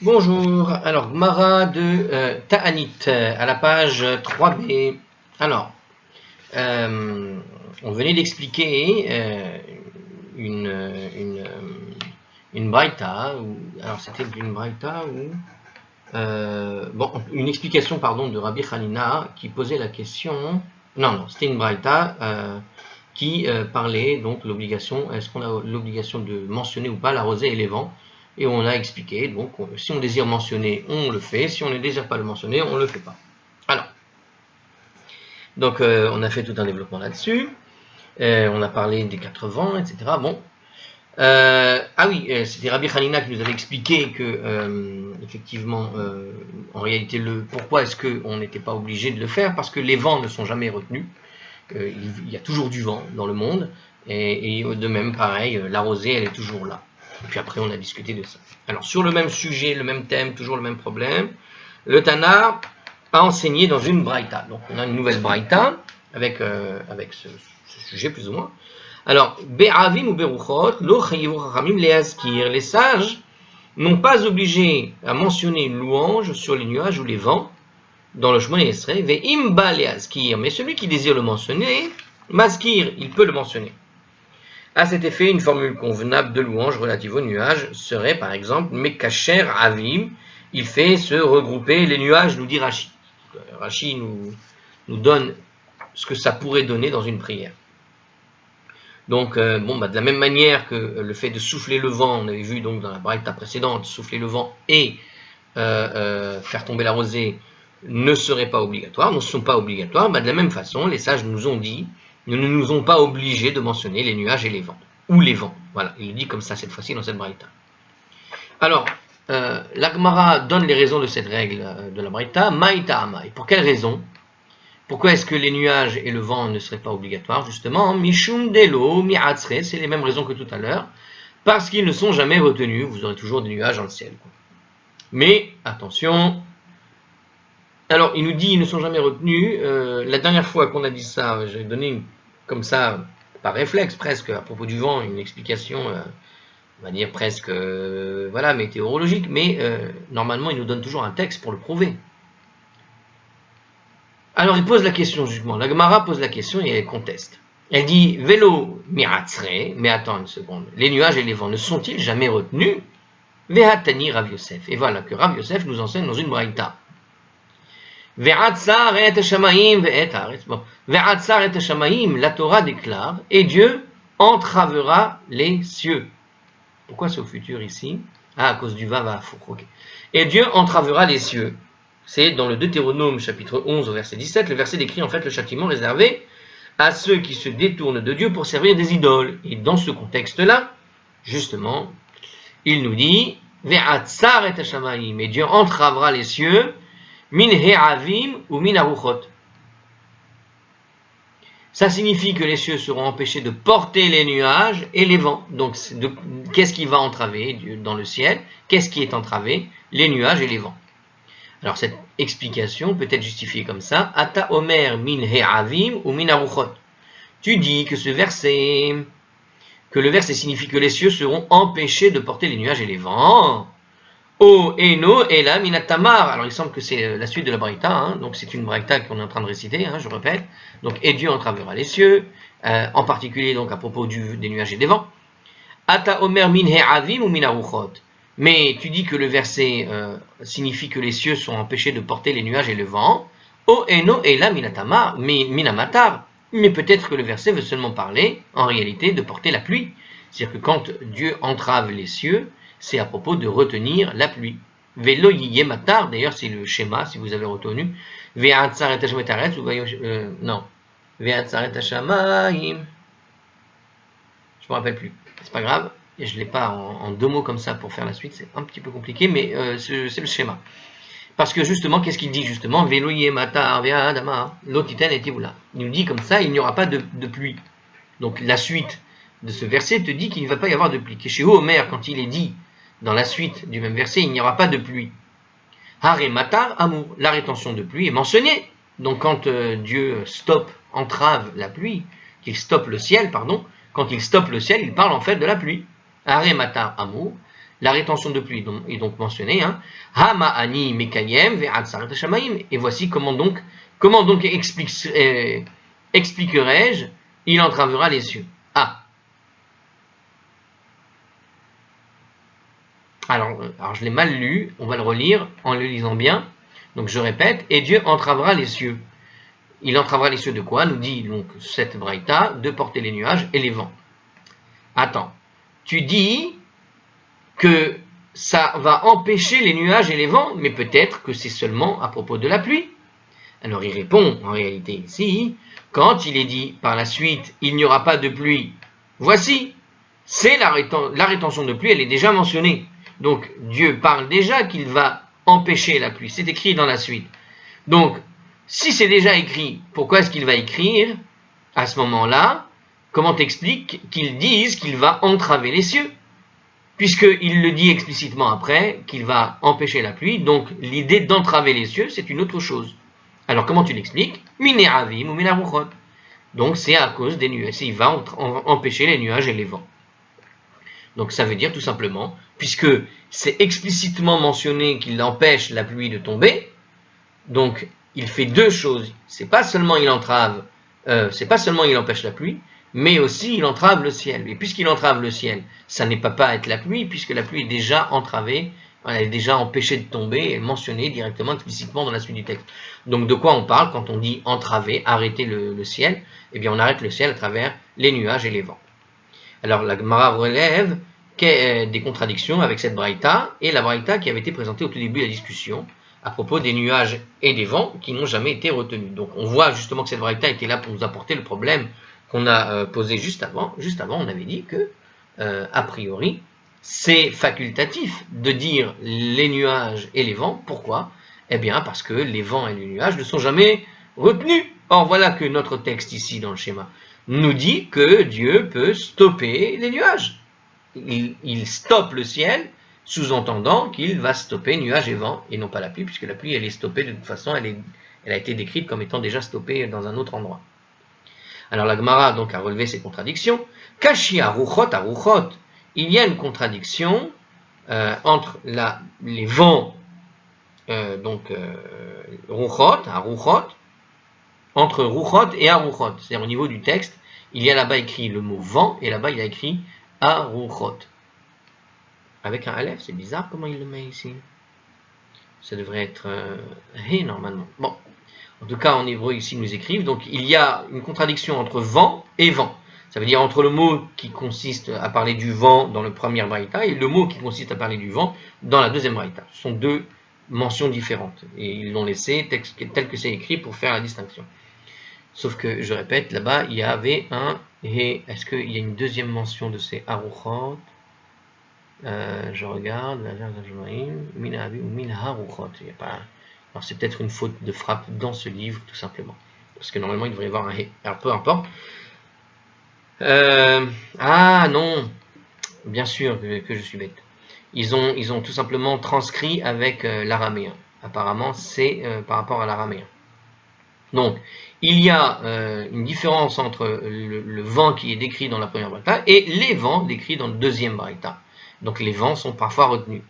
Bonjour, alors Gmara de Ta'anit à la page 3b. Alors, on venait d'expliquer une, une, une braïta, alors c'était une braïta ou une explication pardon de Rabbi Hanina qui posait la question. Non, c'était une braïta qui parlait donc l'obligation, est-ce qu'on a l'obligation de mentionner ou pas la rosée et les vents? Et on a expliqué, donc si on désire mentionner, on le fait, si on ne désire pas le mentionner, on ne le fait pas. Alors, donc on a fait tout un développement là-dessus, on a parlé des 4 vents, etc. Bon, c'était Rabbi Hanina qui nous avait expliqué que, effectivement, en réalité, pourquoi est-ce qu'on n'était pas obligé de le faire? Parce que les vents ne sont jamais retenus, il y a toujours du vent dans le monde, et de même, pareil, la rosée, elle est toujours là. Et puis après, on a discuté de ça. Alors, sur le même sujet, le même thème, toujours le même problème, le Tana a enseigné dans une braïta. Donc, on a une nouvelle braïta avec ce sujet, plus ou moins. Alors, Be'avim ou Beruchot, lo chayivu chachamim le'azkir. Les sages n'ont pas obligé à mentionner une louange sur les nuages ou les vents dans le Shemona Esrei. Ve'im ba le'azkir. Mais celui qui désire le mentionner, mazkir, il peut le mentionner. À cet effet, une formule convenable de louange relative aux nuages serait par exemple Mekacher Avim, il fait se regrouper les nuages, nous dit Rashi. Rashi nous donne ce que ça pourrait donner dans une prière. Donc, de la même manière que le fait de souffler le vent, on avait vu donc dans la braïta précédente, souffler le vent et faire tomber la rosée ne serait pas obligatoire, ne sont pas obligatoires, de la même façon, les sages nous ont dit, ils ne nous ont pas obligés de mentionner les nuages et les vents, ou les vents. Voilà, il dit comme ça cette fois-ci dans cette braïta. Alors, la Gemara donne les raisons de cette règle de la braïta, maïta amai. Pour quelle raison? Pourquoi est-ce que les nuages et le vent ne seraient pas obligatoires? Justement, mishum delo mi'atzre, c'est les mêmes raisons que tout à l'heure, parce qu'ils ne sont jamais retenus, vous aurez toujours des nuages dans le ciel. Mais, attention, alors il nous dit ils ne sont jamais retenus, la dernière fois qu'on a dit ça, j'ai donné comme ça, par réflexe presque, à propos du vent, une explication, on va dire presque, météorologique, mais normalement il nous donne toujours un texte pour le prouver. Alors il pose la question justement, la Gemara pose la question et elle conteste. Elle dit Vélo miratzre, mais attends une seconde, les nuages et les vents ne sont-ils jamais retenus? Vehatani Rav Yosef. Et voilà que Rav Yosef nous enseigne dans une braïta. Ve'atzar et shamaim ve'et haaretz. Bon, ve'atzar et shamaim, la Torah déclare, et Dieu entravera les cieux. Pourquoi c'est au futur ici? Ah, à cause du va ok. Et Dieu entravera les cieux. C'est dans le Deutéronome chapitre 11 au verset 17, le verset décrit en fait le châtiment réservé à ceux qui se détournent de Dieu pour servir des idoles. Et dans ce contexte-là, justement, il nous dit Ve'atzar et hashamaim, et Dieu entravera les cieux, min he'avim ou min aruchot. Ça signifie que les cieux seront empêchés de porter les nuages et les vents. Donc, qu'est-ce qui va entraver dans le ciel? Qu'est-ce qui est entravé? Les nuages et les vents. Alors cette explication peut être justifiée comme ça. Ata omer min he'avim ou min aruchot. Tu dis que le verset signifie que les cieux seront empêchés de porter les nuages et les vents. O eno ela minatamar. Alors il semble que c'est la suite de la braïta, donc c'est une braïta qu'on est en train de réciter, je répète. Donc et Dieu entravera les cieux, en particulier donc à propos des nuages et des vents. Ata omer min he'avim ou min aruchot. Mais tu dis que le verset signifie que les cieux sont empêchés de porter les nuages et le vent. O eno ela minamatar. Mais peut-être que le verset veut seulement parler, en réalité, de porter la pluie. C'est-à-dire que quand Dieu entrave les cieux, c'est à propos de retenir la pluie. Velo yiyematar, d'ailleurs c'est le schéma, si vous avez retenu. Ve'atzar et hashamaim, non. Ve'atzar et hashamaim. Je me rappelle plus, c'est pas grave. Et je ne l'ai pas en 2 mots comme ça pour faire la suite, c'est un petit peu compliqué, mais c'est le schéma. Parce que justement, qu'est-ce qu'il dit justement? Veloye matar ve'adama lotiten et tibula. Il nous dit comme ça, il n'y aura pas de pluie. Donc la suite de ce verset te dit qu'il ne va pas y avoir de pluie. Chez Homer, quand il est dit dans la suite du même verset, il n'y aura pas de pluie. Hare matar amour, la rétention de pluie est mentionnée. Donc quand Dieu entrave la pluie, qu'il stoppe le ciel, quand il stoppe le ciel, il parle en fait de la pluie. Hare matar amour, la rétention de pluie est donc mentionnée. Hein. Ha ma'ani mekayem ve'ad sarat hashamaim. Et voici comment donc expliquerai-je, il entravera les cieux. Ah. Alors je l'ai mal lu, on va le relire en le lisant bien. Donc je répète, et Dieu entravera les cieux. Il entravera les cieux de quoi? Nous dit donc cette braïta, de porter les nuages et les vents. Attends, tu dis que ça va empêcher les nuages et les vents, mais peut-être que c'est seulement à propos de la pluie. Alors il répond, en réalité ici, quand il est dit par la suite, il n'y aura pas de pluie, voici, c'est la rétention de pluie, elle est déjà mentionnée. Donc Dieu parle déjà qu'il va empêcher la pluie, c'est écrit dans la suite. Donc, si c'est déjà écrit, pourquoi est-ce qu'il va écrire à ce moment-là? Comment t'expliques qu'il dise qu'il va entraver les cieux? Puisqu'il le dit explicitement après, qu'il va empêcher la pluie, donc l'idée d'entraver les cieux, c'est une autre chose. Alors comment tu l'expliques? Minéravim ou minaruchot. Donc c'est à cause des nuages, il va empêcher les nuages et les vents. Donc ça veut dire tout simplement, puisque c'est explicitement mentionné qu'il empêche la pluie de tomber, donc il fait deux choses. C'est pas seulement il empêche la pluie, mais aussi il entrave le ciel. Et puisqu'il entrave le ciel, ça n'est pas être la pluie, puisque la pluie est déjà entravée, elle est déjà empêchée de tomber, et mentionnée directement, explicitement dans la suite du texte. Donc de quoi on parle quand on dit entraver, arrêter le ciel? Eh bien on arrête le ciel à travers les nuages et les vents. Alors la Gemara relève des contradictions avec cette braïta et la braïta qui avait été présentée au tout début de la discussion à propos des nuages et des vents qui n'ont jamais été retenus. Donc on voit justement que cette braïta était là pour nous apporter le problème qu'on a posé juste avant. Juste avant, on avait dit que, a priori, c'est facultatif de dire les nuages et les vents. Pourquoi? Eh bien parce que les vents et les nuages ne sont jamais retenus. Or voilà que notre texte ici dans le schéma nous dit que Dieu peut stopper les nuages. Il stoppe le ciel, sous-entendant qu'il va stopper nuages et vents, et non pas la pluie, puisque la pluie elle est stoppée de toute façon, elle a été décrite comme étant déjà stoppée dans un autre endroit. Alors la Gemara donc a relevé ces contradictions. Kashi aruchot aruchot, il y a une contradiction entre les vents, ruchot, aruchot, entre ruchot et aruchot. C'est-à-dire au niveau du texte, il y a là-bas écrit le mot vent, et là-bas il y a écrit aruchot. Avec un aleph, c'est bizarre comment il le met ici. Ça devrait être hé normalement. Bon, en tout cas en hébreu ici ils nous écrivent. Donc il y a une contradiction entre vent et vent. Ça veut dire entre le mot qui consiste à parler du vent dans le premier braïta et le mot qui consiste à parler du vent dans la deuxième braïta. Ce sont deux mentions différentes. Et ils l'ont laissé tel que c'est écrit pour faire la distinction. Sauf que, je répète, là-bas, il y avait un hé. Est-ce qu'il y a une deuxième mention de ces aruchot? Je regarde, alors c'est peut-être une faute de frappe dans ce livre tout simplement, parce que normalement il devrait y avoir un hé. Alors peu importe. Ah non, bien sûr que je suis bête. Ils ont tout simplement transcrit avec l'araméen. Apparemment c'est par rapport à l'araméen. Donc il y a une différence entre le vent qui est décrit dans la première braïta et les vents décrits dans le deuxième braïta. Donc les vents sont parfois retenus.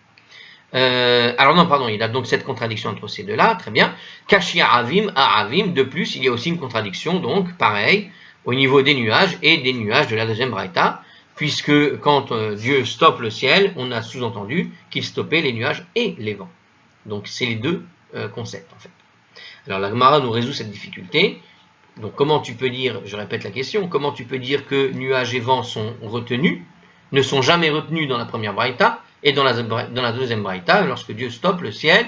Alors non, pardon, il y a donc cette contradiction entre ces deux-là, très bien. Kashi Aravim, Aravim, de plus, il y a aussi une contradiction, donc pareil, au niveau des nuages et des nuages de la deuxième braïta, puisque quand Dieu stoppe le ciel, on a sous-entendu qu'il stoppait les nuages et les vents. Donc c'est les deux concepts en fait. Alors la Gemara nous résout cette difficulté. Donc comment tu peux dire, je répète la question, comment tu peux dire que nuages et vents sont retenus, ne sont jamais retenus dans la première braïta, et dans la deuxième braïta, lorsque Dieu stoppe le ciel,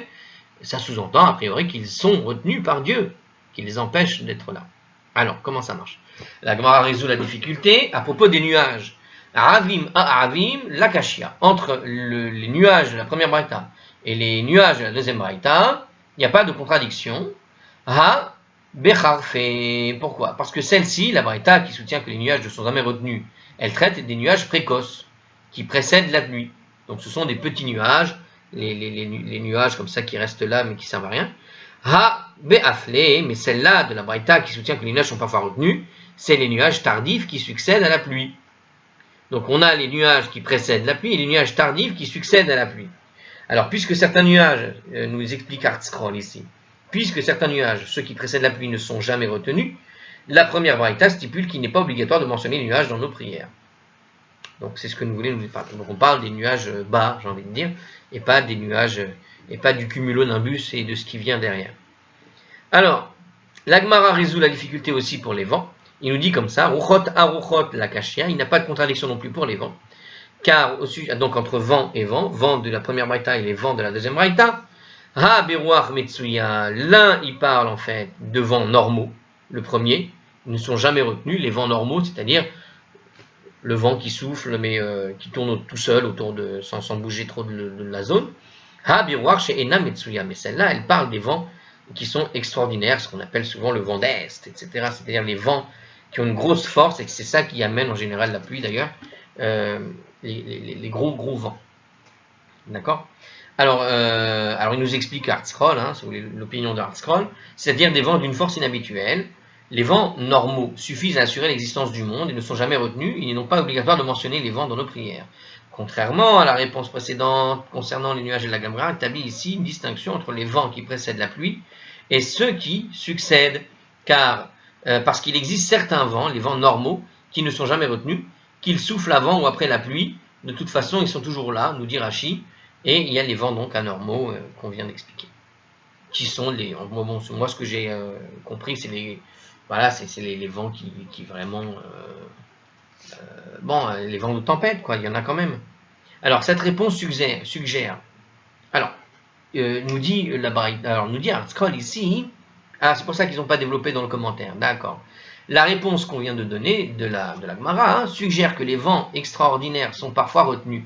ça sous-entend a priori qu'ils sont retenus par Dieu, qu'il les empêche d'être là. Alors, comment ça marche? La Gemara résout la difficulté à propos des nuages. Aravim, Aravim, l'akashia. Entre les nuages de la première braïta et les nuages de la deuxième braïta, il n'y a pas de contradiction. Ha, becharfe. Pourquoi? Parce que celle-ci, la braïta qui soutient que les nuages ne sont jamais retenus, elle traite des nuages précoces qui précèdent la pluie. Donc ce sont des petits nuages, les nuages comme ça qui restent là mais qui ne servent à rien. Ha be'afle, mais celle-là de la braïta qui soutient que les nuages ne sont parfois retenus, c'est les nuages tardifs qui succèdent à la pluie. Donc on a les nuages qui précèdent la pluie et les nuages tardifs qui succèdent à la pluie. Alors puisque certains nuages, nous explique Hartzkroll ici, puisque certains nuages, ceux qui précèdent la pluie, ne sont jamais retenus, la première braïta stipule qu'il n'est pas obligatoire de mentionner les nuages dans nos prières. Donc c'est ce que nous voulons nous parler. Donc on parle des nuages bas, j'ai envie de dire, et pas des nuages, et pas du cumulonimbus et de ce qui vient derrière. Alors, l'Agmara résout la difficulté aussi pour les vents. Il nous dit comme ça, Ruchot aruchot lakashia, il n'y a pas de contradiction non plus pour les vents, car donc entre vent et vent de la première braïta et les vents de la deuxième braïta, ha beruach metsuya, l'un il parle en fait de vents normaux, le premier, ils ne sont jamais retenus, les vents normaux, c'est-à-dire le vent qui souffle mais qui tourne tout seul autour de sans bouger trop de la zone. Ha beruach she'ena metsuya, mais celle-là, elle parle des vents qui sont extraordinaires, ce qu'on appelle souvent le vent d'est, etc. C'est-à-dire les vents qui ont une grosse force, et c'est ça qui amène en général la pluie d'ailleurs, les gros vents. D'accord ? Alors il nous explique Hartzkroll, l'opinion de Hartzkroll, c'est-à-dire des vents d'une force inhabituelle. Les vents normaux suffisent à assurer l'existence du monde et ne sont jamais retenus. Il n'est donc pas obligatoire de mentionner les vents dans nos prières. Contrairement à la réponse précédente concernant les nuages et la Gemara, établit ici une distinction entre les vents qui précèdent la pluie et ceux qui succèdent, parce qu'il existe certains vents, les vents normaux, qui ne sont jamais retenus, qu'ils soufflent avant ou après la pluie. De toute façon, ils sont toujours là, nous dit Rashi, et il y a les vents donc anormaux qu'on vient d'expliquer. Qui sont les... moi, ce que j'ai compris, c'est les... Voilà, c'est les vents qui vraiment... les vents de tempête, quoi, il y en a quand même. Alors, cette réponse suggère alors, nous dit Hartzkroll ici, c'est pour ça qu'ils n'ont pas développé dans le commentaire, d'accord. La réponse qu'on vient de donner de la Gemara suggère que les vents extraordinaires sont parfois retenus.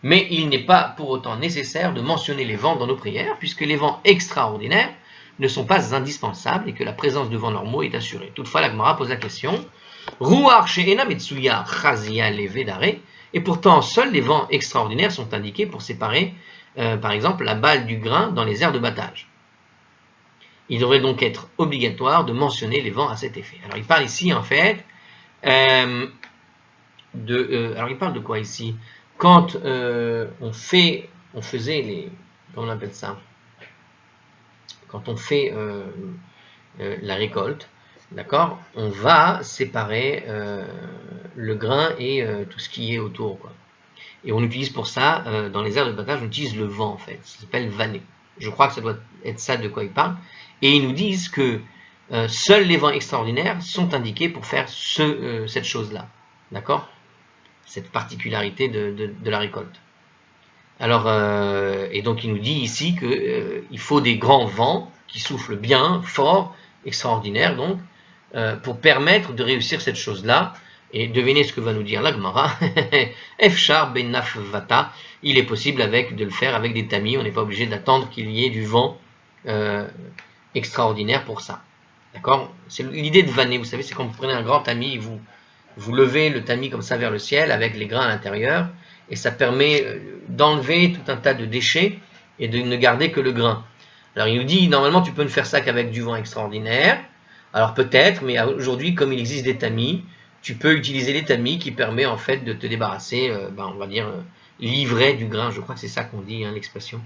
Mais il n'est pas pour autant nécessaire de mentionner les vents dans nos prières, puisque les vents extraordinaires ne sont pas indispensables et que la présence de vents normaux est assurée. Toutefois, la Gemara pose la question, Ruach she'ena metsuya chazia levedare, et pourtant seuls les vents extraordinaires sont indiqués pour séparer, par exemple, la balle du grain dans les aires de battage. Il devrait donc être obligatoire de mentionner les vents à cet effet. Alors il parle ici en fait alors il parle de quoi ici? Quand on faisait les, comment on appelle ça? Quand on fait la récolte, d'accord, on va séparer le grain et tout ce qui est autour, quoi. Et on utilise pour ça, dans les aires de battage, on utilise le vent en fait, ça s'appelle vanner. Je crois que ça doit être ça de quoi il parle. Et ils nous disent que seuls les vents extraordinaires sont indiqués pour faire cette chose-là, d'accord, cette particularité de la récolte. Alors, et donc il nous dit ici qu'il faut des grands vents qui soufflent bien, fort, extraordinaires donc, pour permettre de réussir cette chose-là. Et devinez ce que va nous dire la Gemara. Efshar ben nafvata, il est possible de le faire avec des tamis, on n'est pas obligé d'attendre qu'il y ait du vent extraordinaire pour ça. D'accord? C'est l'idée de vanner, vous savez, c'est quand vous prenez un grand tamis, vous levez le tamis comme ça vers le ciel avec les grains à l'intérieur, et ça permet d'enlever tout un tas de déchets et de ne garder que le grain. Alors il nous dit, normalement tu peux ne faire ça qu'avec du vent extraordinaire, alors peut-être, mais aujourd'hui comme il existe des tamis, tu peux utiliser les tamis qui permet en fait de te débarrasser, on va dire, livrer du grain, je crois que c'est ça qu'on dit, l'expression.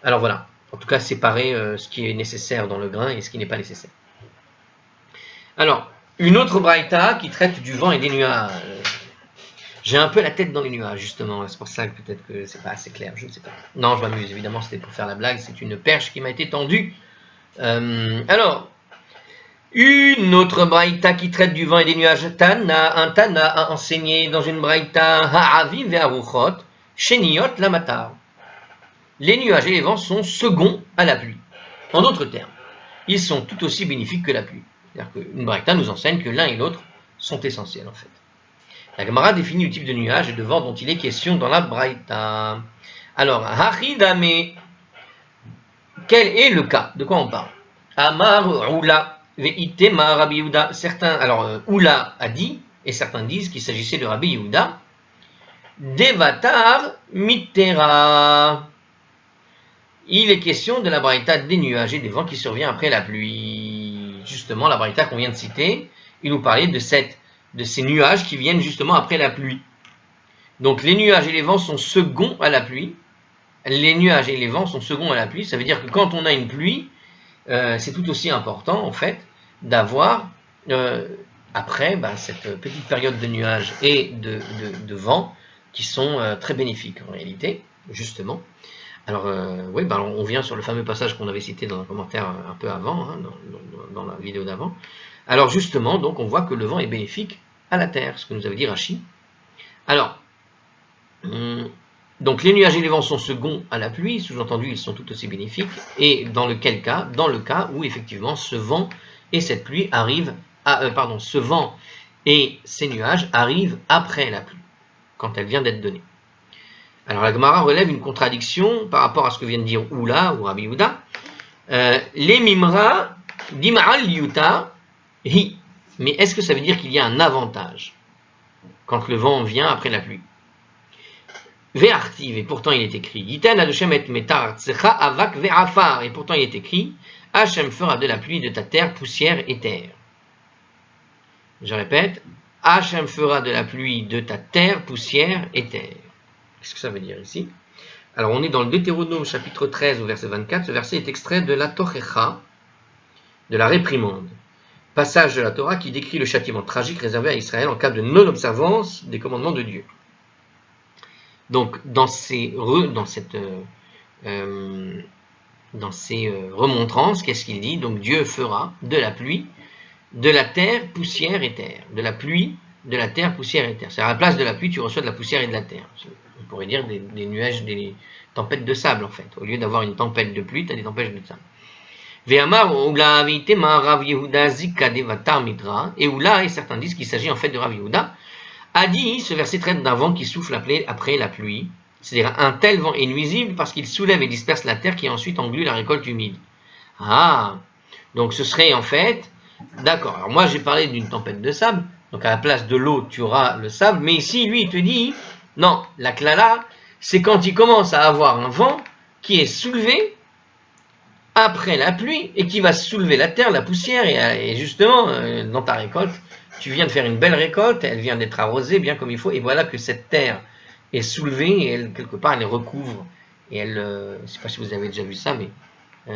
Alors voilà, en tout cas séparer ce qui est nécessaire dans le grain et ce qui n'est pas nécessaire. Alors, une autre braïta qui traite du vent et des nuages. J'ai un peu la tête dans les nuages, justement, c'est pour ça que peut-être que c'est pas assez clair, je ne sais pas. Non, je m'amuse, évidemment, c'était pour faire la blague, c'est une perche qui m'a été tendue. Alors, une autre braïta qui traite du vent et des nuages. Un Tana a enseigné dans une braïta Ha'aviv ve'aruchot, Sheniot lamatar. Les nuages et les vents sont seconds à la pluie. En d'autres termes, ils sont tout aussi bénéfiques que la pluie. C'est-à-dire qu'une braïta nous enseigne que l'un et l'autre sont essentiels en fait. La Gemara définit le type de nuage et de vent dont il est question dans la braïta. Alors, Hachidame, quel est le cas? De quoi on parle? Amar Oula. Ve'itema Rabbi Yehuda. Alors Oula a dit, et certains disent qu'il s'agissait de Rabbi Yehuda, Devatar Mitera. Il est question de la braïta des nuages et des vents qui survient après la pluie. Justement, la braïta qu'on vient de citer, il nous parlait de cette de ces nuages qui viennent justement après la pluie. Donc les nuages et les vents sont seconds à la pluie. Les nuages et les vents sont seconds à la pluie. Ça veut dire que quand on a une pluie, c'est tout aussi important en fait d'avoir après cette petite période de nuages et de vent qui sont très bénéfiques en réalité, justement. Alors oui, on vient sur le fameux passage qu'on avait cité dans un commentaire un peu avant, hein, dans la vidéo d'avant. Alors justement, donc on voit que le vent est bénéfique à la terre, ce que nous avait dit Rachi. Alors, donc les nuages et les vents sont seconds à la pluie, sous-entendu ils sont tout aussi bénéfiques, et dans le cas où effectivement ce vent et cette pluie arrivent ce vent et ces nuages arrivent après la pluie, quand elle vient d'être donnée. Alors la Gemara relève une contradiction par rapport à ce que vient de dire Oula ou Rabbi Yehuda. Les mimra dima'al yuta hi. Mais est-ce que ça veut dire qu'il y a un avantage quand le vent vient après la pluie? Ve'artiv, et pourtant il est écrit. Yiten Hashem et metar tsecha avak ve'afar, et pourtant il est écrit. Hashem fera de la pluie de ta terre poussière et terre. Je répète. Hashem fera de la pluie de ta terre poussière et terre. Qu'est-ce que ça veut dire ici? Alors on est dans le Deutéronome chapitre 13 au verset 24. Ce verset est extrait de la Tochecha, de la réprimande. Passage de la Torah qui décrit le châtiment tragique réservé à Israël en cas de non-observance des commandements de Dieu. Donc dans ces remontrances, qu'est-ce qu'il dit? Donc Dieu fera de la pluie, de la terre, poussière et terre. De la pluie, de la terre, poussière et terre. C'est à la place de la pluie, tu reçois de la poussière et de la terre. On pourrait dire des nuages, des tempêtes de sable en fait. Au lieu d'avoir une tempête de pluie, tu as des tempêtes de sable. Ve'amar Oula avitema Rav Yehuda zika devatar mitra. Et Oula, et certains disent qu'il s'agit en fait de Rav Yehuda, a dit, ce verset traite d'un vent qui souffle après la pluie. C'est-à-dire un tel vent est nuisible parce qu'il soulève et disperse la terre qui ensuite englue la récolte humide. Ah, donc ce serait en fait, d'accord, alors moi j'ai parlé d'une tempête de sable, donc à la place de l'eau tu auras le sable, mais ici lui il te dit, non, la klala, c'est quand il commence à avoir un vent qui est soulevé après la pluie et qui va soulever la terre, la poussière, et justement dans ta récolte, tu viens de faire une belle récolte, elle vient d'être arrosée bien comme il faut, et voilà que cette terre est soulevée, et elle, quelque part, elle recouvre, et elle, je ne sais pas si vous avez déjà vu ça, mais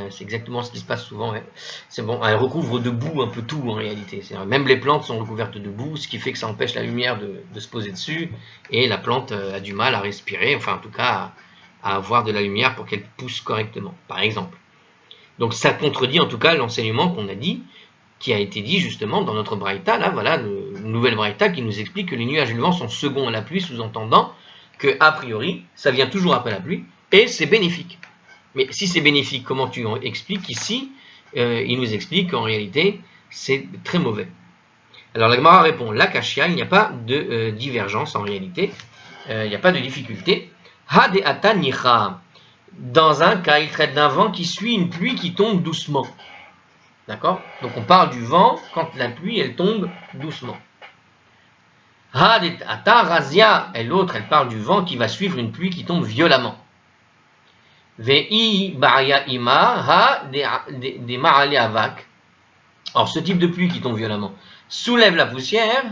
c'est exactement ce qui se passe souvent. Ouais. C'est bon, elle recouvre de boue un peu tout en réalité. Même les plantes sont recouvertes de boue, ce qui fait que ça empêche la lumière de se poser dessus, et la plante a du mal à respirer, enfin en tout cas à avoir de la lumière pour qu'elle pousse correctement, par exemple. Donc ça contredit en tout cas l'enseignement qu'on a dit, qui a été dit justement dans notre braïta, là voilà, une nouvelle braïta qui nous explique que les nuages et le vent sont seconds à la pluie, sous-entendant que a priori, ça vient toujours après la pluie, et c'est bénéfique. Mais si c'est bénéfique, comment tu expliques ici? Il nous explique qu'en réalité, c'est très mauvais. Alors la Gemara répond, l'akashia, il n'y a pas de divergence en réalité, il n'y a pas de difficulté. Hadeata nicha. Dans un cas, il traite d'un vent qui suit une pluie qui tombe doucement. D'accord? Donc on parle du vent quand la pluie, elle tombe doucement. Hadeata razia, et l'autre, elle parle du vent qui va suivre une pluie qui tombe violemment. Ve'i ba'ya ima ha de ma'ale avak. Alors ce type de pluie qui tombe violemment soulève la poussière,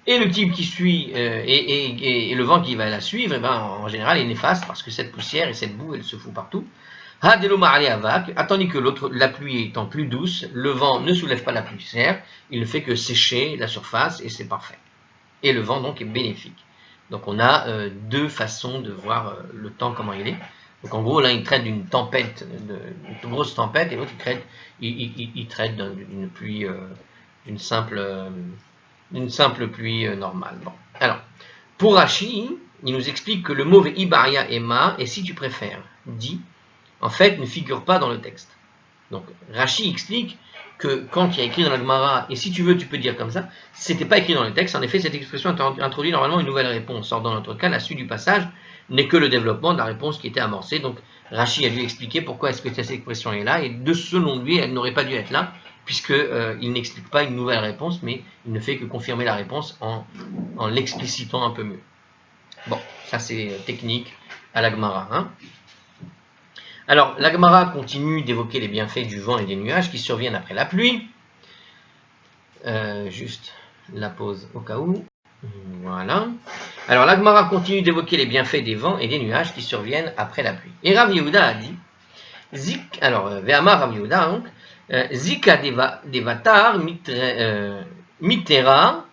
et le type qui suit et le vent qui va la suivre, en général est néfaste parce que cette poussière et cette boue elle se fout partout. Ha de ma'ale avak, tandis que l'autre, la pluie étant plus douce, le vent ne soulève pas la poussière, il ne fait que sécher la surface et c'est parfait. Et le vent donc est bénéfique. Donc on a deux façons de voir le temps comment il est. Donc en gros, là, il traite d'une tempête, d'une grosse tempête, et l'autre, il traite d'une pluie, d'une simple pluie normale. Bon. Alors, pour Rashi, il nous explique que le mot Ibaria Ema, et si tu préfères, dit, en fait, ne figure pas dans le texte. Donc, Rashi explique que quand il y a écrit dans la Gemara, et si tu veux, tu peux dire comme ça, c'était pas écrit dans le texte. En effet, cette expression introduit normalement une nouvelle réponse. Or, dans notre cas, la suite du passage n'est que le développement de la réponse qui était amorcée. Donc Rashi a dû expliquer pourquoi est-ce que cette expression est là, et selon lui, elle n'aurait pas dû être là, puisqu'il n'explique pas une nouvelle réponse, mais il ne fait que confirmer la réponse en l'explicitant un peu mieux. Bon, ça c'est technique à la Gemara. Hein. Alors, la Gemara continue d'évoquer les bienfaits du vent et des nuages qui surviennent après la pluie. Juste la pause au cas où. Voilà. Alors la Gemara continue d'évoquer les bienfaits des vents et des nuages qui surviennent après la pluie. Et Rav Yehuda a dit, Ve'amar Rav Yehuda, donc, Zika devatar mitera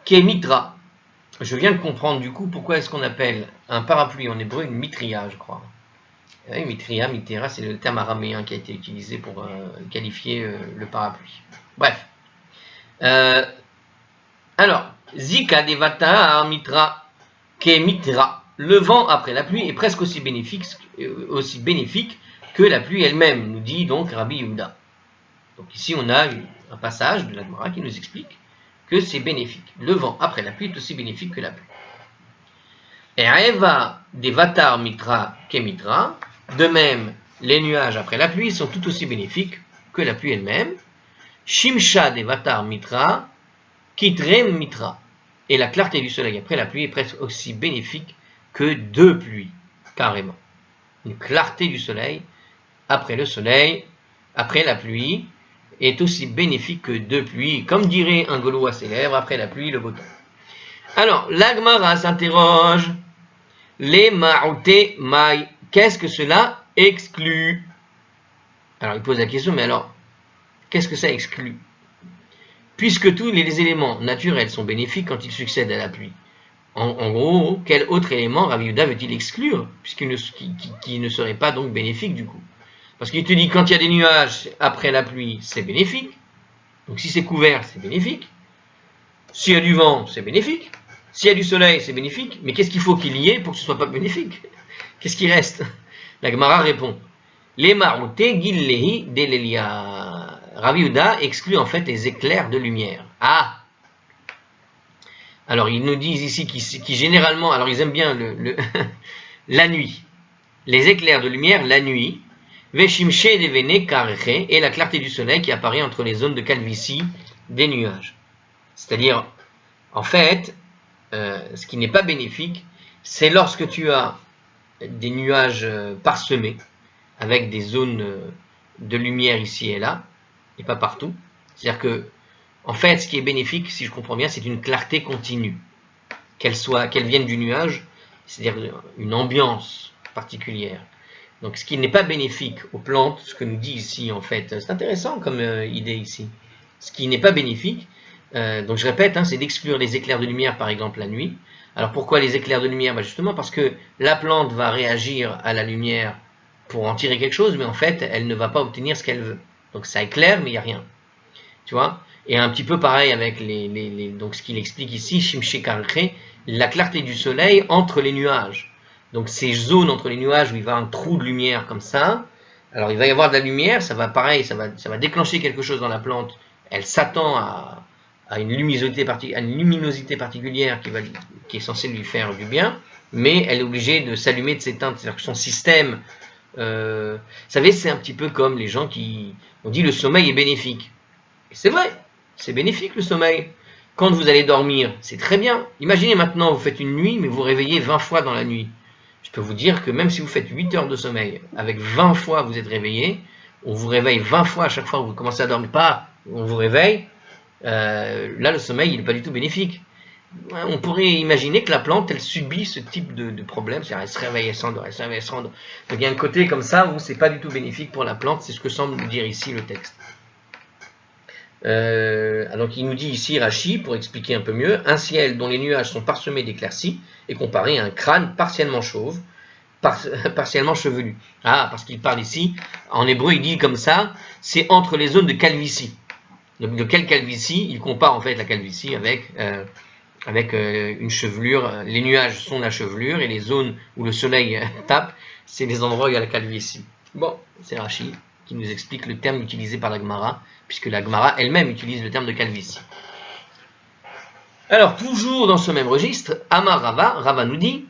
kemitra. Je viens de comprendre du coup pourquoi est-ce qu'on appelle un parapluie en hébreu une mitria, je crois. Mitria, mitera, c'est le terme araméen qui a été utilisé pour qualifier le parapluie. Bref. Alors, Zika devata mitra ke mitra. Le vent après la pluie est presque aussi bénéfique que la pluie elle-même, nous dit donc Rabbi Yehuda. Donc ici on a un passage de la Gemara qui nous explique que c'est bénéfique. Le vent après la pluie est aussi bénéfique que la pluie. Et Eva devatar mitra ke mitra. De même, les nuages après la pluie sont tout aussi bénéfiques que la pluie elle-même. Shimsha devatar mitra kitrem mitra. Et la clarté du soleil après la pluie est presque aussi bénéfique que deux pluies, carrément. Une clarté du soleil après la pluie, est aussi bénéfique que deux pluies, comme dirait un Gaulois célèbre, après la pluie, le beau temps. Alors, la Gemara s'interroge, les ma'oté maï, qu'est-ce que cela exclut? Alors, il pose la question, mais alors, qu'est-ce que ça exclut? Puisque tous les éléments naturels sont bénéfiques quand ils succèdent à la pluie. En gros, quel autre élément Rabbi Yehuda veut-il exclure, qui ne serait pas donc bénéfique du coup? Parce qu'il te dit quand il y a des nuages après la pluie, c'est bénéfique. Donc si c'est couvert, c'est bénéfique. S'il y a du vent, c'est bénéfique. S'il y a du soleil, c'est bénéfique. Mais qu'est-ce qu'il faut qu'il y ait pour que ce soit pas bénéfique? Qu'est-ce qui reste? La Gemara répond. Les marouté gillehi delelia. Rabbi Yehuda exclut en fait les éclairs de lumière. Ah! Alors ils nous disent ici qui généralement, alors ils aiment bien la nuit. Les éclairs de lumière la nuit. Veshimche devene kareche, et la clarté du soleil qui apparaît entre les zones de calvitie des nuages. C'est-à-dire, en fait, ce qui n'est pas bénéfique, c'est lorsque tu as des nuages parsemés, avec des zones de lumière ici et là, et pas partout. C'est-à-dire que, en fait, ce qui est bénéfique, si je comprends bien, c'est une clarté continue. Qu'elle vienne du nuage, c'est-à-dire une ambiance particulière. Donc, ce qui n'est pas bénéfique aux plantes, ce que nous dit ici, en fait, c'est intéressant comme idée ici. Ce qui n'est pas bénéfique, donc je répète, c'est d'exclure les éclairs de lumière, par exemple, la nuit. Alors, pourquoi les éclairs de lumière? Justement parce que la plante va réagir à la lumière pour en tirer quelque chose, mais en fait, elle ne va pas obtenir ce qu'elle veut. Donc, ça éclaire, mais il n'y a rien. Tu vois? Et un petit peu pareil avec donc ce qu'il explique ici, Shimche Karche, la clarté du soleil entre les nuages. Donc ces zones entre les nuages où il va y avoir un trou de lumière comme ça, alors il va y avoir de la lumière, ça va pareil, ça va déclencher quelque chose dans la plante, elle s'attend à une luminosité particulière qui est censée lui faire du bien, mais elle est obligée de s'allumer, de s'éteindre, c'est-à-dire que son système, vous savez, c'est un petit peu comme les gens on dit le sommeil est bénéfique. Et c'est vrai, c'est bénéfique le sommeil. Quand vous allez dormir, c'est très bien. Imaginez maintenant, vous faites une nuit, mais vous réveillez 20 fois dans la nuit. Je peux vous dire que même si vous faites 8 heures de sommeil, avec 20 fois vous êtes réveillé, on vous réveille 20 fois à chaque fois où vous commencez à dormir, pas on vous réveille, là le sommeil il n'est pas du tout bénéfique. On pourrait imaginer que la plante elle subit ce type de problème, c'est-à-dire elle se réveille, elle s'endort, elle se réveille, elle s'endort. Donc il y a un côté comme ça où c'est pas du tout bénéfique pour la plante, c'est ce que semble nous dire ici le texte. Donc il nous dit ici Rashi, pour expliquer un peu mieux, un ciel dont les nuages sont parsemés d'éclaircies est comparé à un crâne partiellement chauve, partiellement chevelu. Ah, parce qu'il parle ici, en hébreu il dit comme ça, c'est entre les zones de calvitie. Donc de quelle calvitie? Il compare en fait la calvitie avec une chevelure. Les nuages sont la chevelure et les zones où le soleil tape, c'est les endroits où il y a la calvitie. Bon, c'est Rashi qui nous explique le terme utilisé par la Gemara, puisque la Gemara elle-même utilise le terme de calvitie. Alors, toujours dans ce même registre, Amar Rava nous dit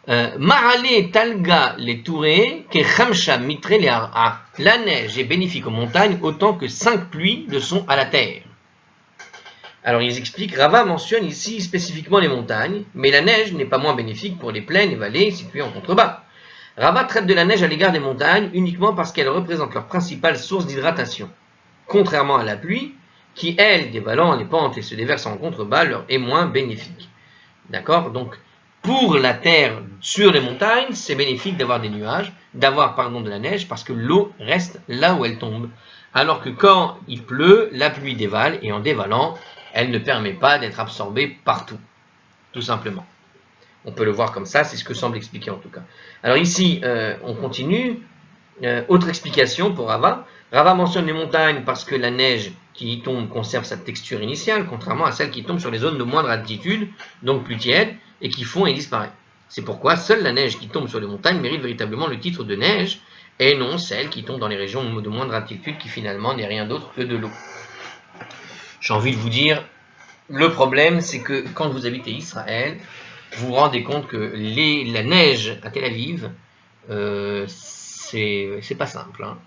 Marale talga les touré ke chamsha mitre les ara. La neige est bénéfique aux montagnes autant que 5 pluies le sont à la terre. Alors, ils expliquent, Rava mentionne ici spécifiquement les montagnes, mais la neige n'est pas moins bénéfique pour les plaines et vallées situées en contrebas. Rava traite de la neige à l'égard des montagnes uniquement parce qu'elle représente leur principale source d'hydratation. Contrairement à la pluie, qui, elle, dévalant les pentes et se déversant en contrebas, leur est moins bénéfique. D'accord? Donc, pour la terre sur les montagnes, c'est bénéfique d'avoir des nuages, d'avoir, de la neige, parce que l'eau reste là où elle tombe. Alors que quand il pleut, la pluie dévale, et en dévalant, elle ne permet pas d'être absorbée partout, tout simplement. On peut le voir comme ça, c'est ce que semble expliquer en tout cas. Alors ici, on continue. Autre explication pour Rava. Rava mentionne les montagnes parce que la neige qui y tombe conserve sa texture initiale, contrairement à celle qui tombe sur les zones de moindre altitude, donc plus tièdes, et qui fond et disparaît. C'est pourquoi seule la neige qui tombe sur les montagnes mérite véritablement le titre de neige, et non celle qui tombe dans les régions de moindre altitude, qui finalement n'est rien d'autre que de l'eau. J'ai envie de vous dire, le problème c'est que quand vous habitez Israël, vous vous rendez compte que la neige à Tel Aviv, c'est pas simple. Hein.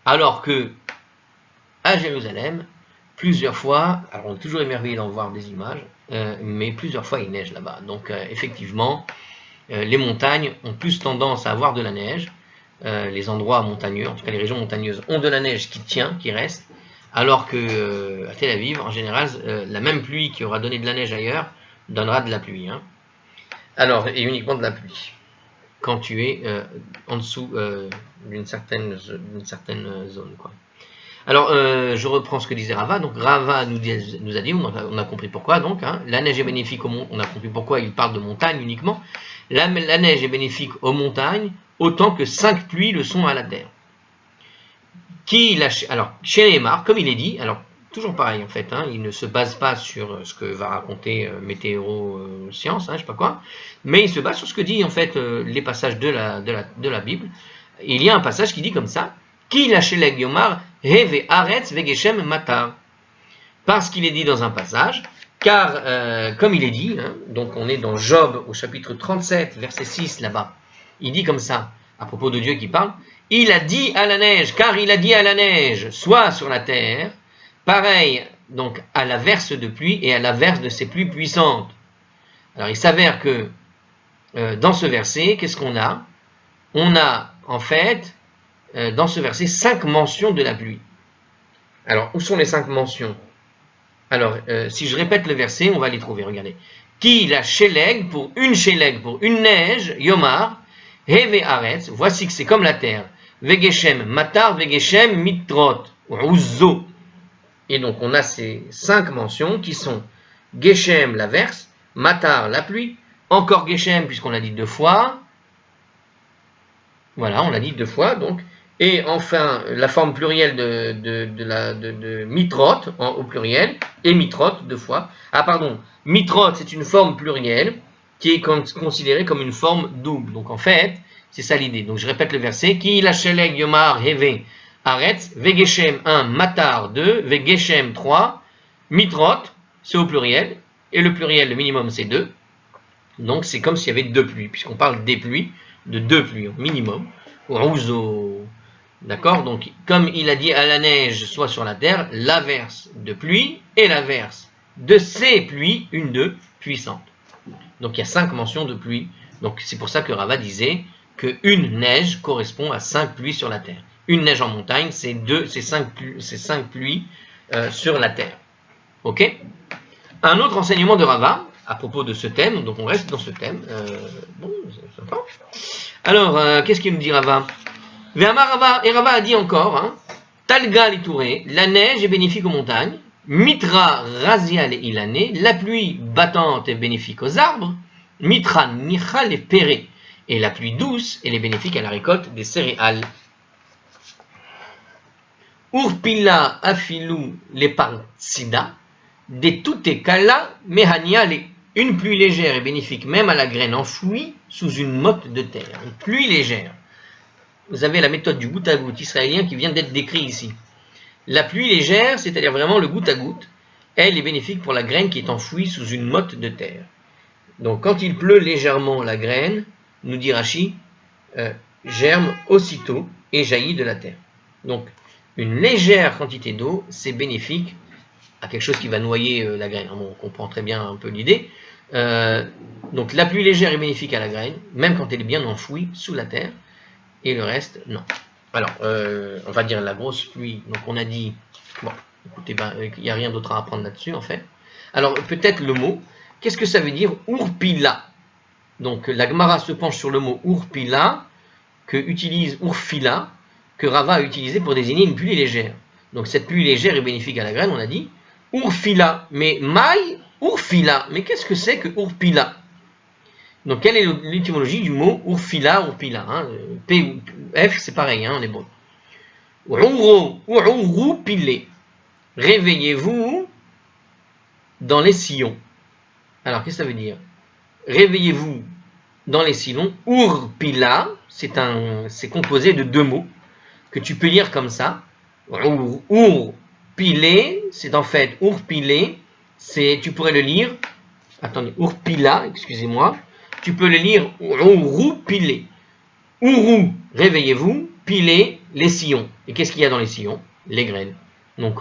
Alors que à Jérusalem, plusieurs fois, alors on est toujours émerveillé d'en voir des images, mais plusieurs fois il neige là-bas. Donc effectivement, les montagnes ont plus tendance à avoir de la neige. Les endroits montagneux, en tout cas les régions montagneuses, ont de la neige qui tient, qui reste, alors que à Tel Aviv, en général, la même pluie qui aura donné de la neige ailleurs donnera de la pluie. Hein. Alors, et uniquement de la pluie, quand tu es en dessous d'une certaine zone, quoi. Alors, je reprends ce que disait Rava. Donc, Rava nous a dit, on a compris pourquoi. Donc, hein, la neige est bénéfique on a compris pourquoi il parle de montagne uniquement. La neige est bénéfique aux montagnes autant que 5 pluies le sont à la terre. Alors, chez Neymar, comme il est dit, alors toujours pareil en fait, hein, il ne se base pas sur ce que va raconter Météo-Science, je sais pas quoi, mais il se base sur ce que dit en fait les passages de la Bible. Il y a un passage qui dit comme ça, Ki lachelek yomar heve aretz vegeshem matar. Parce qu'il est dit dans un passage, car comme il est dit, hein, donc on est dans Job au chapitre 37, verset 6 là-bas, il dit comme ça, à propos de Dieu qui parle, il a dit à la neige, car il a dit à la neige, sois sur la terre, pareil donc à la verse de pluie et à la verse de ses pluies puissantes. Alors il s'avère que dans ce verset, qu'est-ce qu'on a? On a en fait dans ce verset 5 mentions de la pluie. Alors où sont les 5 mentions? Alors si je répète le verset, on va les trouver, regardez. Qui la sheleg pour une neige, yomar, heve aretz, voici que c'est comme la terre, vegeshem matar, vegeshem mitrot, ouzo. Et donc, on a ces 5 mentions qui sont Geshem, la verse, Matar, la pluie, encore Geshem, puisqu'on l'a dit 2 fois. Voilà, on l'a dit 2 fois, donc. Et enfin, la forme plurielle de Mitrot, au pluriel, et Mitrot, 2 fois. Ah, pardon, Mitrot, c'est une forme plurielle qui est considérée comme une forme double. Donc, en fait, c'est ça l'idée. Donc, je répète le verset. Ki la sheleg yomar heve Aretz, Vegeshem 1, Matar 2, Vegeshem 3, Mitrot, c'est au pluriel, et le pluriel, le minimum, c'est 2. Donc c'est comme s'il y avait 2 pluies, puisqu'on parle des pluies, de 2 pluies au minimum. Rouzo. D'accord? Donc comme il a dit à la neige, soit sur la terre, l'averse de pluie et l'averse de ces pluies, une 2 puissante. Donc il y a 5 mentions de pluie. Donc c'est pour ça que Rava disait qu'une neige correspond à 5 pluies sur la terre. Une neige en montagne, c'est 5 pluies sur la terre. Ok? Un autre enseignement de Rava, à propos de ce thème, donc on reste dans ce thème. Bon, c'est sympa. Alors, qu'est-ce qu'il nous dit Rava? Et Rava a dit encore, hein, Talga litouré, la neige est bénéfique aux montagnes, Mitra razial et ilané, la pluie battante est bénéfique aux arbres, Mitra nichal et péré, et la pluie douce, elle est bénéfique à la récolte des céréales. Urpila afilou les partsida, de toute kala mehania, une pluie légère est bénéfique même à la graine enfouie sous une motte de terre. Une pluie légère. Vous avez la méthode du goutte à goutte israélien qui vient d'être décrit ici. La pluie légère, c'est-à-dire vraiment le goutte à goutte, elle est bénéfique pour la graine qui est enfouie sous une motte de terre. Donc quand il pleut légèrement, la graine, nous dit Rashi, germe aussitôt et jaillit de la terre. Donc une légère quantité d'eau, c'est bénéfique à quelque chose qui va noyer la graine. Bon, on comprend très bien un peu l'idée. Donc la pluie légère est bénéfique à la graine, même quand elle est bien enfouie sous la terre, et le reste, non. Alors, on va dire la grosse pluie, donc on a dit, bon, Écoutez, ben, il n'y a rien d'autre à apprendre là-dessus en fait. Alors peut-être le mot, qu'est-ce que ça veut dire urpila? Donc la Gemara se penche sur le mot urpila, que utilise urfila, que Rava a utilisé pour désigner une pluie légère. Donc cette pluie légère est bénéfique à la graine, on a dit. Urfila, mais maï, urfila, mais qu'est-ce que c'est que urpila? Donc quelle est l'étymologie du mot urfila, urpila, hein? P ou F, c'est pareil, hein, on est bon. Urupile. Réveillez-vous dans les sillons. Alors, qu'est-ce que ça veut dire? Réveillez-vous dans les sillons. Urpila, c'est composé de deux mots que tu peux lire comme ça. Urpile, c'est en fait urpile, tu pourrais le lire. Attendez, urpila, excusez-moi. Tu peux le lire urupile. Uru, réveillez-vous. Pile, les sillons. Et qu'est-ce qu'il y a dans les sillons? Les graines. Donc,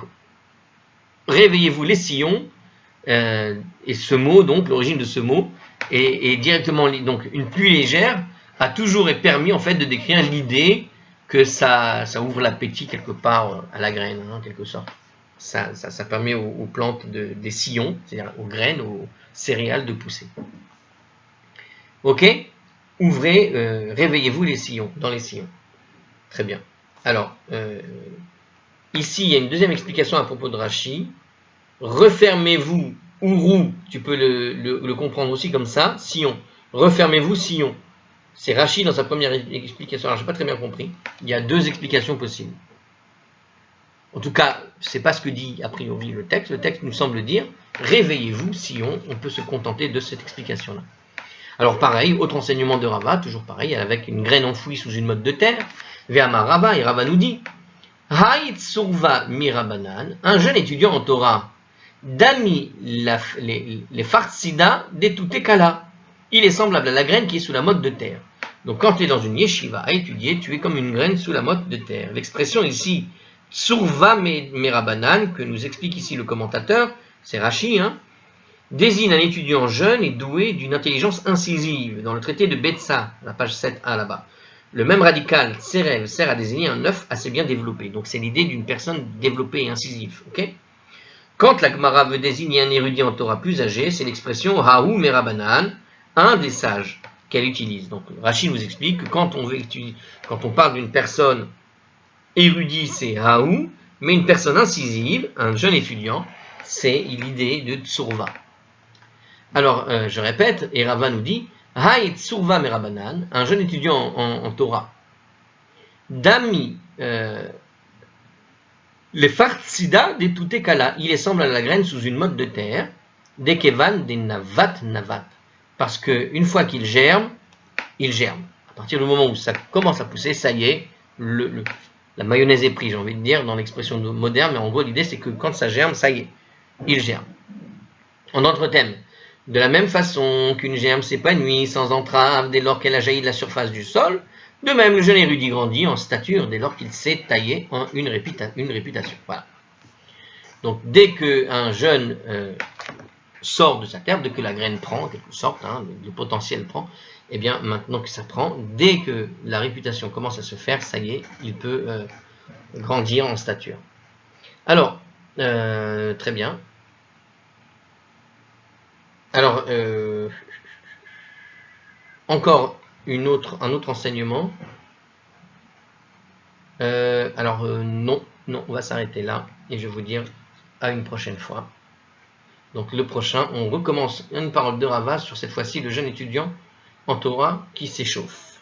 réveillez-vous les sillons, et ce mot, donc l'origine de ce mot, est directement, donc une pluie légère a toujours permis en fait de décrire l'idée que ça ouvre l'appétit quelque part à la graine, hein, en quelque sorte. Ça permet aux plantes des sillons, c'est-à-dire aux graines, aux céréales de pousser. Ok? Ouvrez, réveillez-vous les sillons, dans les sillons. Très bien. Alors, ici, il y a une deuxième explication à propos de Rashi. Refermez-vous, Ourou, tu peux le comprendre aussi comme ça, sillon. Refermez-vous, sillon. C'est Rashi dans sa première explication. Alors, je n'ai pas très bien compris. Il y a deux explications possibles. En tout cas, ce n'est pas ce que dit a priori le texte. Le texte nous semble dire réveillez-vous, sillon. On peut se contenter de cette explication-là. Alors, pareil, autre enseignement de Rava, toujours pareil, avec une graine enfouie sous une motte de terre. Ve'amar Rava, et Rava nous dit Haït surva mirabanan, un jeune étudiant en Torah, dami les fartsida de kala. Il est semblable à la graine qui est sous la motte de terre. Donc quand tu es dans une yeshiva à étudier, tu es comme une graine sous la motte de terre. L'expression ici, surva mirabanan, que nous explique ici le commentateur, c'est Rashi, hein, désigne un étudiant jeune et doué d'une intelligence incisive. Dans le traité de Betsa, la page 7a là-bas. Le même radical tserev sert à désigner un œuf assez bien développé. Donc c'est l'idée d'une personne développée et incisive. Okay, quand la Gemara veut désigner un érudit en Torah plus âgé, c'est l'expression Haou Merabanan, un des sages qu'elle utilise. Donc Rashi nous explique que quand on parle d'une personne érudite, c'est Haou, mais une personne incisive, un jeune étudiant, c'est l'idée de Tsurva. Alors je répète, et Rava nous dit Haït surva merabanan, un jeune étudiant en Torah, dami les fartsida de tutekala, il est semble à la graine sous une motte de terre, dekevan de navat. Parce qu'une fois qu'il germe, il germe. À partir du moment où ça commence à pousser, ça y est, la mayonnaise est prise, j'ai envie de dire, dans l'expression moderne, mais en gros l'idée c'est que quand ça germe, ça y est, il germe. En d'autres termes, de la même façon qu'une germe s'épanouit sans entrave dès lors qu'elle a jailli de la surface du sol, de même le jeune érudit grandit en stature dès lors qu'il s'est taillé en une réputation. Voilà. Donc dès qu'un jeune sort de sa terre, dès que la graine prend, en quelque sorte, hein, le potentiel prend, et bien maintenant que ça prend, dès que la réputation commence à se faire, ça y est, il peut grandir en stature. Alors, très bien. Alors, encore un autre enseignement. Non, on va s'arrêter là et je vais vous dire à une prochaine fois. Donc le prochain, on recommence une parole de Rava sur cette fois-ci le jeune étudiant en Torah qui s'échauffe.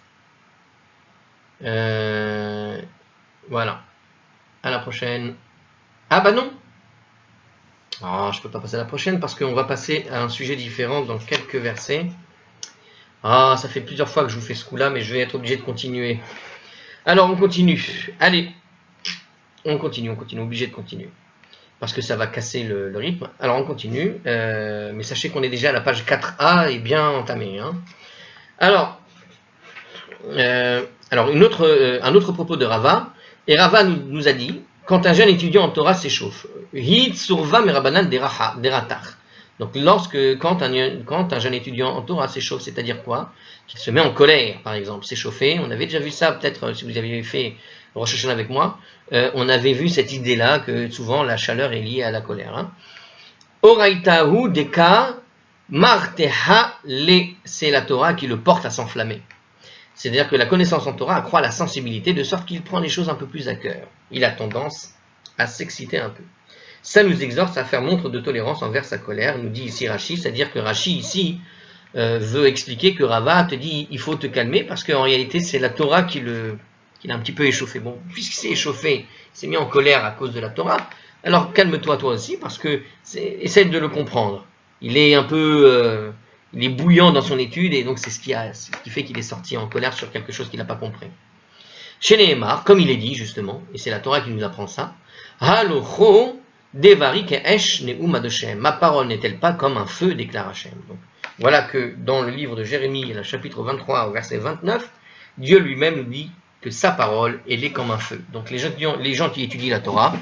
Voilà. À la prochaine. Ah bah non. Ah, je ne peux pas passer à la prochaine parce qu'on va passer à un sujet différent dans quelques versets. Ah, ça fait plusieurs fois que je vous fais ce coup-là, mais je vais être obligé de continuer. Alors, on continue. Allez, on continue, obligé de continuer. Parce que ça va casser le rythme. Alors, on continue. Mais sachez qu'on est déjà à la page 4a et bien entamé. Hein. Alors, un autre propos de Rava. Et Rava nous a dit, quand un jeune étudiant en Torah s'échauffe, Hit surva merabanan deratach. Donc quand un jeune étudiant en Torah s'échauffe, c'est-à-dire quoi? Qu'il se met en colère, par exemple, s'échauffer. On avait déjà vu ça, peut-être, si vous aviez fait Rosh Hashanah avec moi, on avait vu cette idée-là, que souvent la chaleur est liée à la colère. Hein. Oraitahu deka marteha le, c'est la Torah qui le porte à s'enflammer. C'est-à-dire que la connaissance en Torah accroît la sensibilité, de sorte qu'il prend les choses un peu plus à cœur. Il a tendance à s'exciter un peu. Ça nous exhorte à faire montre de tolérance envers sa colère, nous dit ici Rashi, c'est-à-dire que Rashi ici veut expliquer que Rava te dit il faut te calmer, parce qu'en réalité c'est la Torah qui l'a un petit peu échauffé. Bon, puisqu'il s'est échauffé, il s'est mis en colère à cause de la Torah, alors calme-toi toi aussi, parce que essaie de le comprendre. Il est un peu... il est bouillant dans son étude, et donc c'est ce qui fait qu'il est sorti en colère sur quelque chose qu'il n'a pas compris. Chez Nehemar, comme il est dit justement, et c'est la Torah qui nous apprend ça, Halocho devari ke'esh ne'um adoshem. Ma parole n'est-elle pas comme un feu, déclare Hachem. Donc, voilà que dans le livre de Jérémie, le chapitre 23, au verset 29, Dieu lui-même nous dit que sa parole, elle est comme un feu. Donc les gens qui étudient la Torah,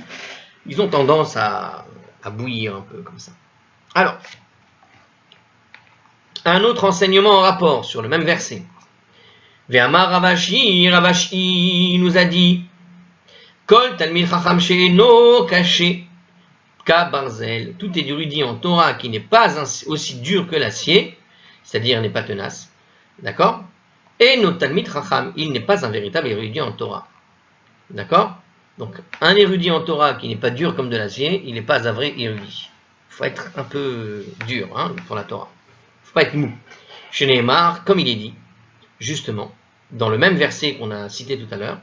ils ont tendance à bouillir un peu comme ça. Alors, un autre enseignement en rapport sur le même verset. Ve'amar Ravashi nous a dit Kol talmid chacham she'eno kaché ka barzel. Tout érudit en Torah qui n'est pas aussi dur que l'acier, c'est-à-dire n'est pas tenace, d'accord? Et no talmid chacham, il n'est pas un véritable érudit en Torah, d'accord? Donc un érudit en Torah qui n'est pas dur comme de l'acier, il n'est pas un vrai érudit. Il faut être un peu dur pour la Torah. Il ne faut pas être mou. Chez Nehemar, comme il est dit, justement, dans le même verset qu'on a cité tout à l'heure,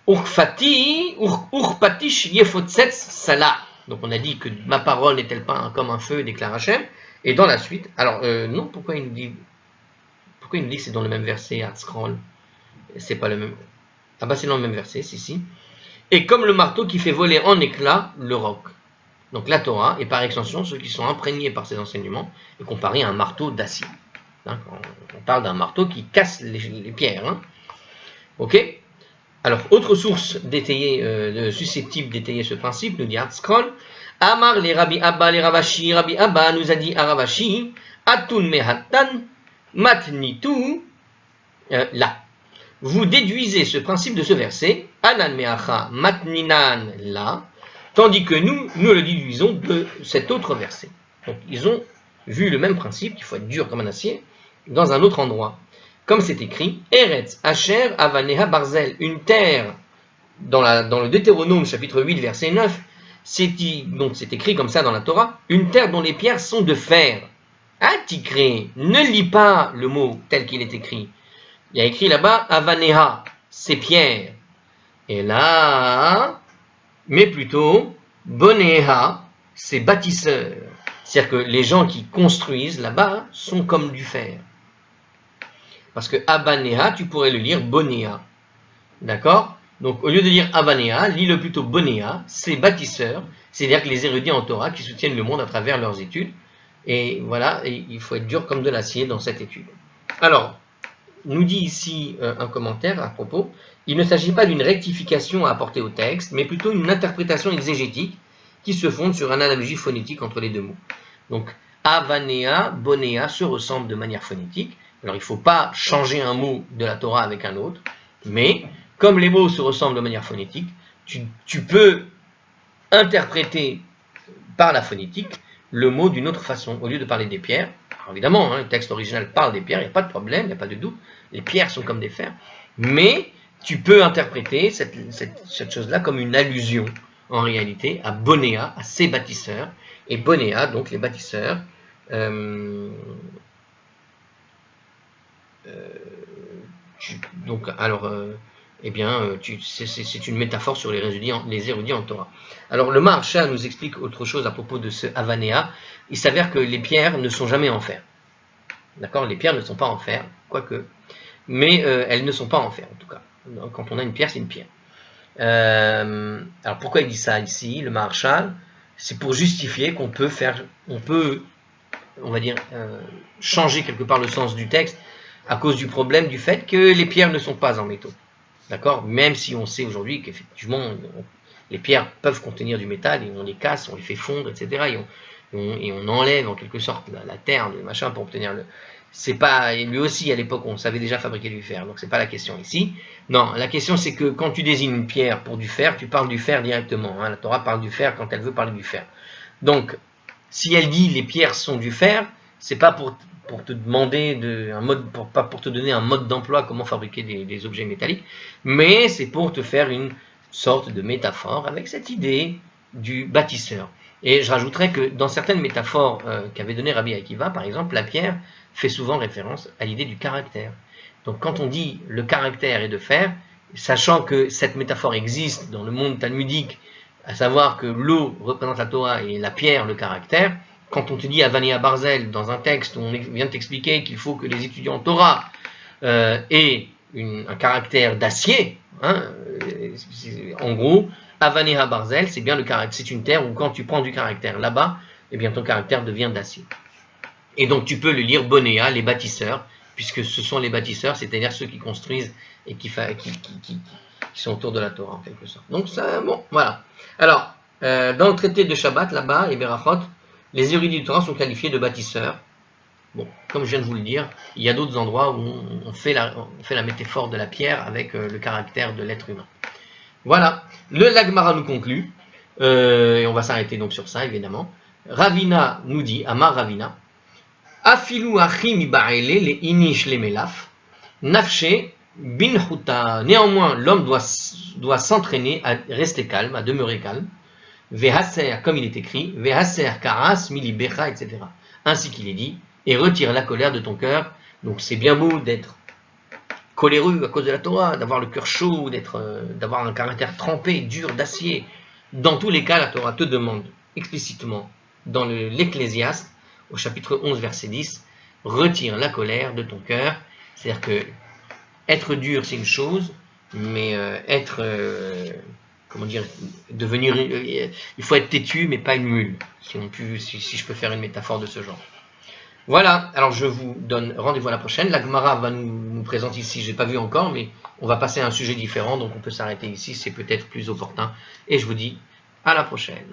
Urpatish yefotsetz salah. Donc on a dit que ma parole n'est-elle pas comme un feu, déclare Hachem. Et dans la suite, alors non, pourquoi il nous dit que c'est dans le même verset, Hatzkral? C'est pas le même. Ah bah c'est dans le même verset, si. Et comme le marteau qui fait voler en éclats le roc. Donc la Torah, et par extension, ceux qui sont imprégnés par ces enseignements, est comparé à un marteau d'acier. Hein, on parle d'un marteau qui casse les pierres. Hein. Ok? Alors, autre source susceptible d'étayer ce principe, nous dit Hatzkral, Amar les Rabbi Abba, les Ravashi, Rabbi Abba nous a dit à Ravashi, Atun mehatan matnitu la. Vous déduisez ce principe de ce verset, Anan meacha matninan la, tandis que nous le déduisons de cet autre verset. Donc, ils ont vu le même principe, qu'il faut être dur comme un acier, dans un autre endroit. Comme c'est écrit, Eretz Asher Avaneha Barzel, une terre, dans le Deutéronome chapitre 8 verset 9, donc c'est écrit comme ça dans la Torah, une terre dont les pierres sont de fer. Atikré, ne lis pas le mot tel qu'il est écrit. Il y a écrit là-bas, Avaneha, c'est pierre. Et là, mais plutôt, Boneha, c'est bâtisseur. C'est-à-dire que les gens qui construisent là-bas sont comme du fer. Parce que Abanea, tu pourrais le lire Bonea. D'accord? Donc au lieu de lire Abanea, lis-le plutôt Bonea, c'est bâtisseur. C'est-à-dire que les érudits en Torah qui soutiennent le monde à travers leurs études. Et voilà, et il faut être dur comme de l'acier dans cette étude. Alors, nous dit ici un commentaire à propos, il ne s'agit pas d'une rectification à apporter au texte, mais plutôt une interprétation exégétique qui se fonde sur une analogie phonétique entre les deux mots. Donc, Abanea, Bonea se ressemblent de manière phonétique. Alors, il ne faut pas changer un mot de la Torah avec un autre, mais comme les mots se ressemblent de manière phonétique, tu peux interpréter par la phonétique le mot d'une autre façon, au lieu de parler des pierres. Alors, évidemment, le texte original parle des pierres, il n'y a pas de problème, il n'y a pas de doute, les pierres sont comme des fers, mais tu peux interpréter cette chose-là comme une allusion, en réalité, à Bonea, à ses bâtisseurs, et Bonea, donc les bâtisseurs, c'est une métaphore sur les érudits en Torah. Alors le Maharsha nous explique autre chose à propos de ce Avanéa. Il s'avère que les pierres ne sont jamais en fer. D'accord? Les pierres ne sont pas en fer, quoique, mais elles ne sont pas en fer en tout cas. Quand on a une pierre, c'est une pierre. Alors pourquoi il dit ça ici, le Maharsha? C'est pour justifier qu'on peut changer quelque part le sens du texte à cause du problème du fait que les pierres ne sont pas en métaux. D'accord? Même si on sait aujourd'hui qu'effectivement, les pierres peuvent contenir du métal et on les casse, on les fait fondre, etc. et on enlève en quelque sorte la terre, le machin pour obtenir le... C'est pas, lui aussi à l'époque on savait déjà fabriquer du fer, donc c'est pas la question ici. Non, la question c'est que quand tu désignes une pierre pour du fer, tu parles du fer directement. Hein. La Torah parle du fer quand elle veut parler du fer. Donc, si elle dit les pierres sont du fer, c'est pas pour te demander pas pour te donner un mode d'emploi, comment fabriquer des objets métalliques, mais c'est pour te faire une sorte de métaphore avec cette idée du bâtisseur. Et je rajouterais que dans certaines métaphores qu'avait donné Rabbi Akiva, par exemple, la pierre fait souvent référence à l'idée du caractère. Donc quand on dit le caractère est de fer, sachant que cette métaphore existe dans le monde talmudique, à savoir que l'eau représente la Torah et la pierre le caractère, quand on te dit Avania Barzel dans un texte où on vient de t'expliquer qu'il faut que les étudiants Torah aient un caractère d'acier, hein, en gros, Avania Barzel, c'est bien le caractère, c'est une terre où quand tu prends du caractère là-bas, eh bien ton caractère devient d'acier. Et donc tu peux le lire Bonéa, les bâtisseurs, puisque ce sont les bâtisseurs, c'est-à-dire ceux qui construisent et qui sont autour de la Torah en quelque sorte. Donc ça, bon, voilà. Alors, dans le traité de Shabbat, là-bas, et Berachot, les érudits du Torah sont qualifiés de bâtisseurs. Bon, comme je viens de vous le dire, il y a d'autres endroits où on fait la métaphore de la pierre avec le caractère de l'être humain. Voilà, l'Agmara nous conclut, et on va s'arrêter donc sur ça évidemment. Ravina nous dit, Amar Ravina, Afilu achim ibaele le inish le melaf, nafshe bin chuta. Néanmoins, l'homme doit s'entraîner à rester calme, à demeurer calme. Vehaser, comme il est écrit, Vehaser karas milibecha, etc. Ainsi qu'il est dit, et retire la colère de ton cœur. Donc c'est bien beau d'être coléreux à cause de la Torah, d'avoir le cœur chaud, d'avoir un caractère trempé, dur, d'acier. Dans tous les cas, la Torah te demande explicitement, dans l'Ecclésiaste, au chapitre 11, verset 10, retire la colère de ton cœur. C'est-à-dire que être dur, c'est une chose, mais comment dire, devenir, il faut être têtu, mais pas une mule, si je peux faire une métaphore de ce genre. Voilà, alors je vous donne rendez-vous à la prochaine. La Gemara va nous présenter ici, je n'ai pas vu encore, mais on va passer à un sujet différent, donc on peut s'arrêter ici, c'est peut-être plus opportun. Et je vous dis à la prochaine.